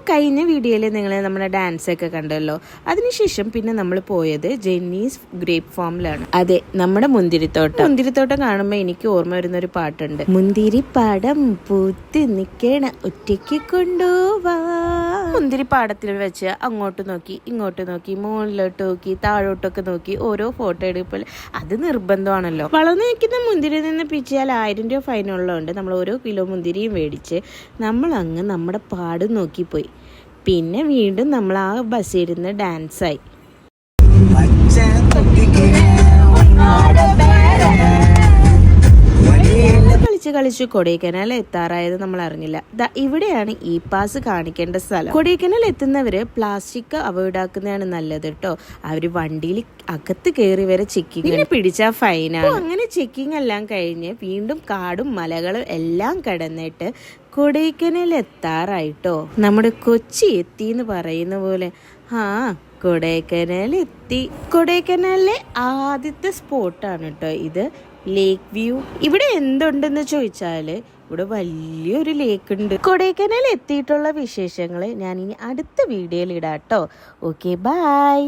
അപ്പോൾ കഴിഞ്ഞ വീഡിയോയിൽ നിങ്ങൾ നമ്മുടെ ഡാൻസൊക്കെ കണ്ടല്ലോ. അതിനുശേഷം പിന്നെ നമ്മൾ പോയത് ജെന്നീസ് ഗ്രേപ്പ് ഫാമിലാണ്. അതെ, നമ്മുടെ മുന്തിരിത്തോട്ടം കാണുമ്പോൾ എനിക്ക് ഓർമ്മ വരുന്നൊരു പാട്ടുണ്ട്. മുന്തിരിപ്പാടം പൂത്ത് നിൽക്കണ ഒറ്റയ്ക്ക് കൊണ്ടുപോവാ. മുന്തിരിപ്പാടത്തിൽ വെച്ച് അങ്ങോട്ട് നോക്കി ഇങ്ങോട്ട് നോക്കി മുകളിലോട്ട് നോക്കി താഴോട്ടൊക്കെ നോക്കി ഓരോ ഫോട്ടോ എടുപ്പോൾ അത് നിർബന്ധമാണല്ലോ. വളർന്നു നിൽക്കുന്ന മുന്തിരി നിന്ന് പിച്ചിയാൽ 1000 രൂപ ഫൈനുള്ളതുകൊണ്ട് നമ്മൾ ഓരോ കിലോ മുന്തിരിയും മേടിച്ച് നമ്മൾ അങ്ങ് നമ്മുടെ പാട് നോക്കിപ്പോയി. പിന്നെ വീണ്ടും നമ്മൾ ആ ബസ്സിരുന്ന് ഡാൻസായി. കളിച്ച് കൊടൈക്കനാൽ എത്താറായത് നമ്മൾ അറിഞ്ഞില്ല. ഇവിടെയാണ് ഈ പാസ് കാണിക്കേണ്ട സ്ഥലം. കൊടൈക്കനാൽ എത്തുന്നവര് പ്ലാസ്റ്റിക് അവോയ്ഡ് ആക്കുന്നതാണ് നല്ലത് കേട്ടോ. അവര് വണ്ടിയിൽ അകത്ത് കയറി വരെ ചെക്കിങ്, പിന്നെ പിടിച്ച ഫൈനാണ്. അങ്ങനെ ചെക്കിങ് എല്ലാം കഴിഞ്ഞ് വീണ്ടും കാടും മലകളും എല്ലാം കടന്നിട്ട് കൊടൈക്കനാൽ എത്താറായിട്ടോ. നമ്മുടെ കൊച്ചി എത്തി എന്ന് പറയുന്ന പോലെ കൊടൈക്കനാൽ എത്തി. കൊടൈക്കനാലിലെ ആദ്യത്തെ സ്പോട്ടാണ് കേട്ടോ ഇത്, ലേക്ക് വ്യൂ. ഇവിടെ എന്തുണ്ടെന്ന് ചോദിച്ചാല് ഇവിടെ വലിയൊരു ലേക്ക് ഉണ്ട്. കൊടൈക്കനാൽ എത്തിയിട്ടുള്ള വിശേഷങ്ങൾ ഞാൻ ഇനി അടുത്ത വീഡിയോയിൽ ഇടാം കേട്ടോ. Okay, by.